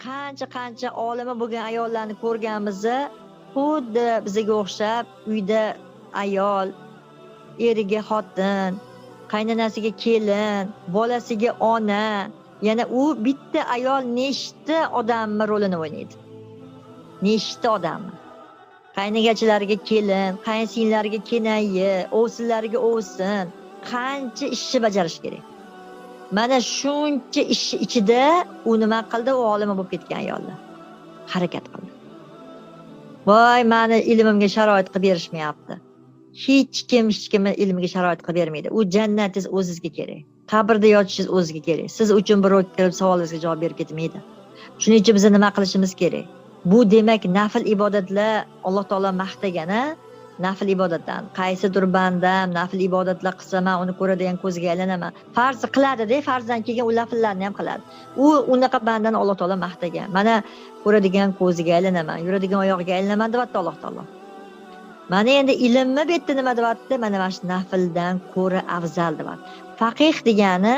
qancha olimi bo'lgan ayollarni ko'rganimizda, xuddi bizga o'xshab uyda ayol, eriga xotin, qaynonasiga kelin, bolasiga ona, yana u bitta ayol nechta odamni rolini o'ynaydi. Nechta odamni. Qaynigachilariga kelin, qaynsinglarga kenayi, o'vsinlariga o'vsin, qancha ishni bajarish kerak. Mana shuncha ish ichida u nima qildi? U olima bo'lib ketgan ayollar. Harakat qildi. Voy, meni ilmimga sharoit qilib berishmayapti. Hech kim ilmiga sharoit qilib bermaydi. U jannatingiz o'zingizga kerak. Qabrda yotishingiz o'zingizga kerak. Siz uchun birov kelib savolingizga javob berib ketmaydi. Shuning uchun biz nima qilishimiz kerak? Bu demak nafl ibodatlar Alloh taolo maqtagani nafl ibodatdan. Qaysidir bandam nafl ibodatlar qilsa, men uni ko'radigan ko'zga aylanaman. Farz qiladi-da, farzdan keyin u nafllarni ham qiladi. U unaqa bandani Alloh taolo maqtagan. Mana ko'radigan ko'zga aylanaman, yuradigan oyog'iga aylanaman debdi Alloh taolo. Mana endi ilmni bu yerda nima deyapti? Mana shu nafldan ko'ra afzal deyapti. Faqih degani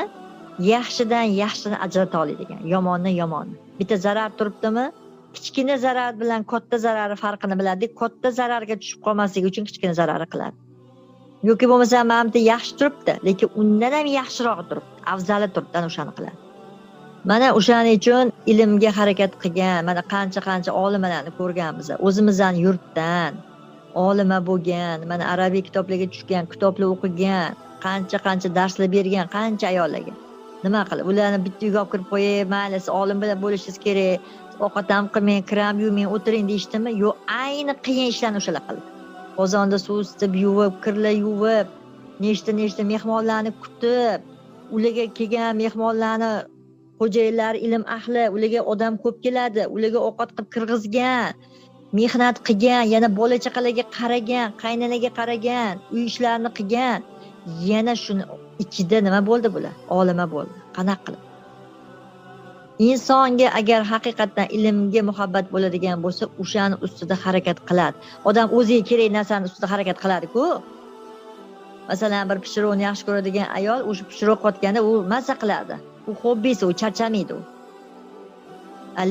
yaxshidan yaxshini ajrata oladigan, yomondan yomonni. Bitta zarar turibdimi? Kichkina zarar bilan katta zarari farqini biladi. Katta zararga tushib qolmasligi uchun kichkina zararni qiladi. Yoki bo'lmasa menimda yaxshi turibdi, lekin undan ham yaxshiroq turibdi, afzali turibdi, ana o'shani qiladi. Mana o'shaning uchun ilmga harakat qilgan, mana qancha olimlarni ko'rganmiz. O'zimizdan yurtdan olima bo'lgan, mana arabiy kitoblarga tushgan, kitoblar o'qigan, qancha darslar bergan, qancha ayollarga. Nima qilib? Ularni bitta uyga olib kirib qo'yib, mayli siz olim bilan bo'lishingiz kerak. Ovqat ham qilmang, kiram yuvmang, o'tiring deyishdimi? Yo'q, ayni qiyin ishlarni o'shalar qildi. Qozonda suv isitib, yuvib, kirlar yuvib, nechta mehmonlarni kutib, ularga kelgan mehmonlarni xo'jayinlar, ilm ahli, ularga odam ko'p keladi, ularga ovqat qilib kirgizgan, mehnat qilgan, yana bola chaqalarga qaragan, qaynonaga qaragan, uy ishlarini qilgan. Yana shuni ichida nima bo'ldi bular? Olima bo'ldi. Qanaqa qilib? Insonga agar haqiqatan ilmga muhabbat bo'ladigan bo'lsa, o'shani ustida harakat qiladi. Odam o'ziga kerak narsani ustida harakat qiladi-ku. Masalan, bir pishiriqni yaxshi ko'radigan ayol o'sha pishiriq qotganda u mazza qiladi. U hobbisi, u charchamaydi u.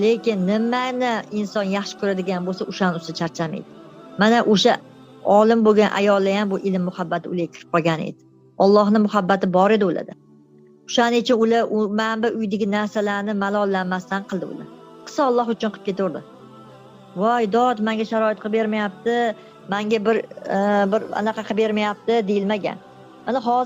Lekin nimani inson yaxshi ko'radigan bo'lsa, o'shani ustida charchamaydi. Mana o'sha olim bo'lgan ayollar ham bu ilm muhabbati ularga kirib qolgan edi. Allohning muhabbati bor edi ularda. O'shaning uchun ular mana bu uydagi narsalarni malollanmasdan qildi ular. Qilsa Alloh uchun qilib ketaverdi. Voy, dod, menga sharoit qilib bermayapti, menga bir anaqa qilib bermayapti deyilmagan. Mana hozir